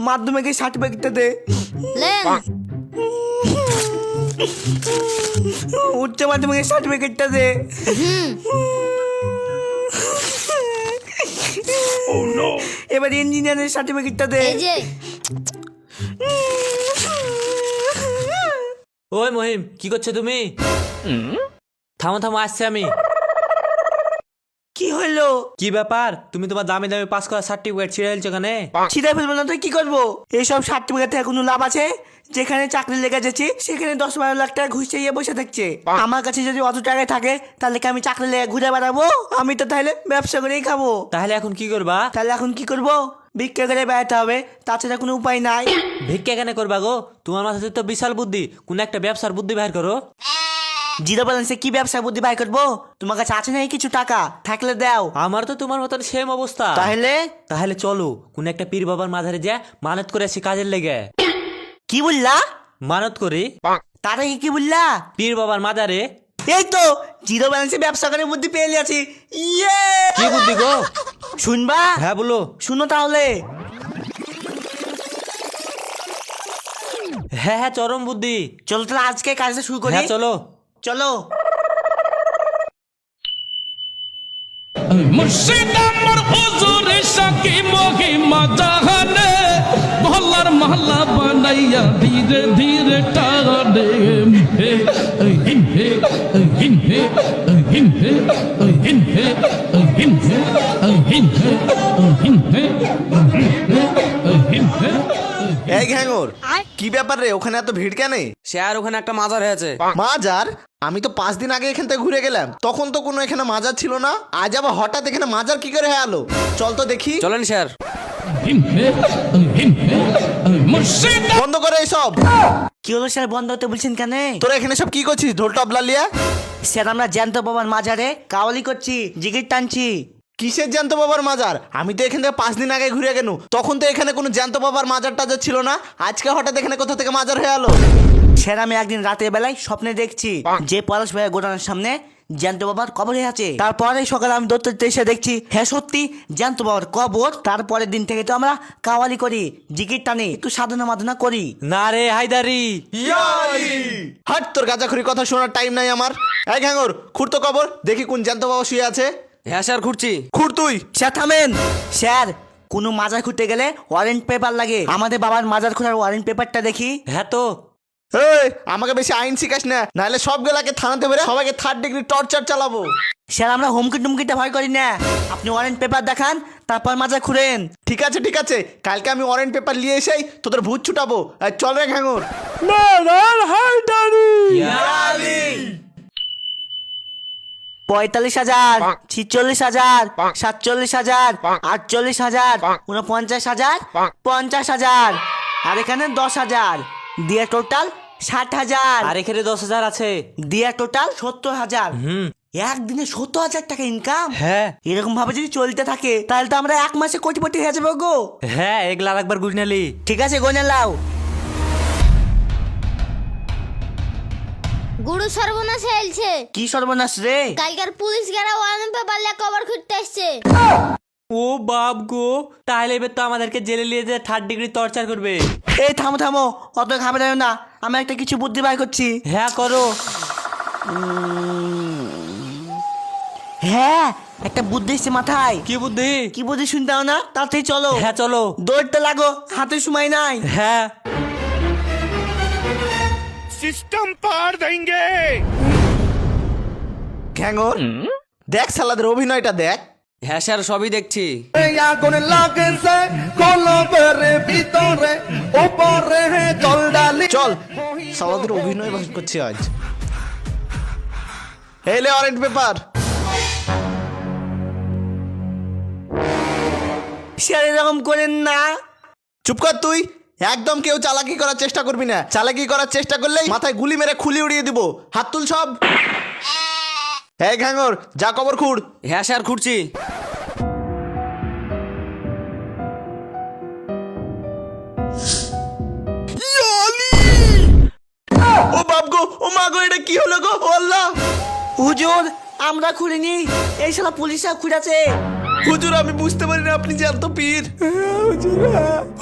মাধ্যমিকের সার্টিফিকেটটা দে। লেন। উচ্চ মাধ্যমিকের সার্টিফিকেটটা দে। এবার ইঞ্জিনিয়ারের সার্টিফিকেটটা দে। এই যে ওই মহিম, কি করছো তুমি? থামো থামো, আসছে আমি। কি হলো? কি ব্যাপার, তুমি তোমার দামি দামি পাস করা সার্টিফিকেট ছিঁড়ে ফেলছো কেন? ছিঁড়ে ফেলবো না তো কি করবো? এইসব সার্টিফিকেট থেকে কোনো লাভ আছে? যেখানে চাকরি লেগে যাচ্ছে সেখানে 10-12 লাখ টাকা ঘুষ চাইয়ে বসে থাকছে। আমার কাছে যদি অত টাকায় থাকে তাহলে কি আমি চাকরি লেগে ঘুরে বেড়াবো? আমি তো তাহলে ব্যবসা করেই খাবো। তাহলে এখন কি করবা? তাহলে এখন কি করবো? ভিক্ষা করে বেড়াতে হবে, তাছাড়া কোনো উপায় নাই। ভিক্ষা কেন করবা গো? তোমার মাথাতে তো বিশাল বুদ্ধি, কোন একটা ব্যবসার বুদ্ধি বের করো। জিরো ব্যালেন্সে কি ব্যবসা বুদ্ধি বাই করবো? তোমার কাছে আছে না কিছু টাকা? থাকলে দাও। আমার তো তোমার মতন সেম অবস্থা। তাহলে চলো কোন একটা পীর বাবার মাঝারে যা মানত করে আসি কাজের লেগে। কি বললা? মানত করি। তার আগে কি বললা? পীর বাবার মাজারে। এই তো জিরো ব্যালেন্সে ব্যবসা করে বুদ্ধি পেয়ে আছি। ইয়ে! কি বুদ্ধি গো? শুনবা? হ্যাঁ বলো। শুনো তাহলে। হ্যাঁ হ্যাঁ, চরম বুদ্ধি। চলো তাহলে আজকে কাজটা শুরু করি। হ্যাঁ চলো। চলো। মুর্শিদ আমার হুজুর শাকি মহিমা জাহানে মহল্লার মহল্লা বানাইয়া ধীরে ধীরে টানে হে হিম হে হিম হে হিম হে হিম হে হিম হে হিম হে হিম হে হিম হে। এই ঘ্যাঙর, কি ব্যাপার রে? ওখানে এত ভিড় কেন? স্যার ওখানে একটা মাজার হয়েছে। মাজার? আমি তো 5 দিন আগে এখান থেকে ঘুরে গেলাম, তখন তো কোনো এখানে মাজার ছিল না। আজ আবার হঠাৎ এখানে মাজার কি করে হয়ে আলো? চল তো দেখি। চলেন স্যার। হিম হে হিম হে মুর্শিদ বন্ধ করে এইসব। কি হলো স্যার, বন্ধ হতে বলছেন কেন? তোরা এখানে সব কি করছিস ঢোল টবলা লিয়া? স্যার আমরা জ্যান্ত বাবার মাজারে কাওয়ালি করছি, জিগির টানছি। কিসের জ্যান্ত বাবার মাজার? আমি তো এখান থেকে 5 দিন আগে ঘুরে গেল, তখন তো এখানে কোনো জ্যান্ত বাবার মাজার টাজার ছিল না। আজকে হঠাৎ এখানে কোথা থেকে মাজার হয়ে আলো? স্যার আমি একদিন রাতের বেলায় স্বপ্নে দেখছি যে পলাশ ভাইয়ের গোডাউনের সামনে জ্যান্ত বাবার কবর হয়ে আছে। তারপরে সকালে আমি দৌড়তে এসে দেখছি হ্যাঁ সত্যি জ্যান্ত বাবার কবর। তারপরের দিন থেকে তো আমরা কাওয়ালি করি, জিগির টানি, একটু সাধনা মাধনা করি। না রে হায়দারি। হাট, তোর গাঁজাখুরি কথা শোনার টাইম নাই আমার। এই ঘ্যাঙর, খুঁড়তো কবর, দেখি কোন জ্যান্ত বাবা শুয়ে আছে। হ্যাঁ স্যার খুঁড়ছি। খুঁড় তুই। স্যার থামেন। স্যার কোনো মাজার খুঁড়তে গেলে ওয়ারেন্ট পেপার লাগে। আমাদের বাবার মাজার খোঁড়ার ওয়ারেন্ট পেপারটা দেখি। হ্যাঁ তো। এই আমাকে বেশি আইন শিখাস না, নাহলে সবগুলাকে থানাতে বেরে সবাইকে 3rd ডিগ্রি টর্চার চালাবো। স্যার আমরা হুমকি টুমকিটা ভয় করি না। আপনি ওয়ারেন্ট পেপার দেখান, তারপর মাজার খুঁড়েন। ঠিক আছে ঠিক আছে, কালকে আমি ওয়ারেন্ট পেপার নিয়ে এসেই তোদের ভূত ছুটাবো। আর চল রে ঘ্যাঙর। 45,000, 46,000, 47,000, 48,000, 49,000, 50,000, আর এখানে 10,000 দিয়ে টোটাল 60,000। আর এখানে 10,000 আছে। দিয়ে টোটাল 70,000। একদিনে 70,000 টাকা ইনকাম। হ্যাঁ এরকম ভাবে যদি চলতে থাকে তাহলে তো আমরা 1 মাসে কোটিপতি হয়ে যাবো গো। হ্যাঁ, এগুলা একবার গুজনালি। ঠিক আছে গোনে লাও। গুরু সর্বনাশ হয়েছে। কি সর্বনাশ রে? কালকার পুলিশ গেরা ওয়ারেন্ট পেপার লিয়ে কবর খুঁজতে এসছে। ও বাপ গো, তাহলে এবার তো আমাদেরকে জেলে নিয়ে যে 3rd ডিগ্রি টর্চার করবে। এই থামো থামো, অত ঘাবড়ে যাও না, আমি একটা কিছু বুদ্ধি বাই করছি। হ্যাঁ করো। হ্যাঁ একটা বুদ্ধি এসছে মাথায়। কি বুদ্ধি? কি বুদ্ধি শুনতে না? তাড়াতাড়ি চলো। হ্যাঁ চলো। দৌড়তে লাগো, হাতে সময় নাই। হ্যাঁ ঘ্যাঙর, দেখ শালাদের অভিনয়টা দেখ। হ্যাঁ স্যার সবই দেখছি। চল, শালাদের অভিনয় বাস করছি আজ। এলে ওয়ারেন্ট পেপার। স্যার এরকম করেন না। চুপ কর তুই, একদম কেউ চালাকি করার চেষ্টা করবি না। চালাকি করার চেষ্টা করলেই মাথায় গুলি মেরে খুলি উড়িয়ে দিব। হাত তুল সব। এই ঘ্যাঙর, যা কবর খুঁড়। হ্যাঁ স্যার খুঁড়ছি। ও বাপ গো, ও মা গো, এটা কি হলো গো? ও আল্লাহ! হুজুর আমরা খুলিনি, এই শালা পুলিশরা খুঁড়েছে। হুজুর আমি বুঝতে পারি না আপনি জ্যান্ত পীর।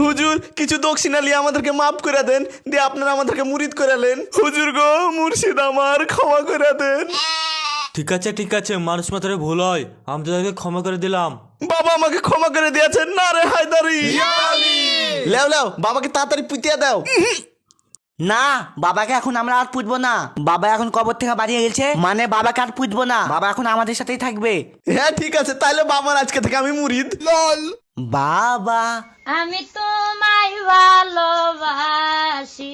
হুজুর কিছু দক্ষিণা নিয়ে আমাদেরকে মাফ করে দেন, দিয়ে আপনারা আমাদেরকে মুরিদ করালেন। হুজুর গো, মুর্শিদ আমার ক্ষমা করে দেন। ঠিক আছে, মানুষ মাত্র ভুল হয়, আমি তোদেরকে ক্ষমা করে দিলাম। বাবা আমাকে ক্ষমা করে দিয়েছেন। না রে হায়দারি, লেও লেও বাবাকে তাড়াতাড়ি পুঁতিয়া দাও। না, বাবাকে এখন আমরা আর পুঁতবো না। বাবা এখন কবর থেকে বাড়িয়ে গেছে, মানে বাবাকে আর পুঁতবো না। বাবা এখন আমাদের সাথেই থাকবে। হ্যাঁ ঠিক আছে, তাহলে বাবার আজকে থেকে আমি মুরিদ। বাবা আমি তোমায় ভালোবাসি।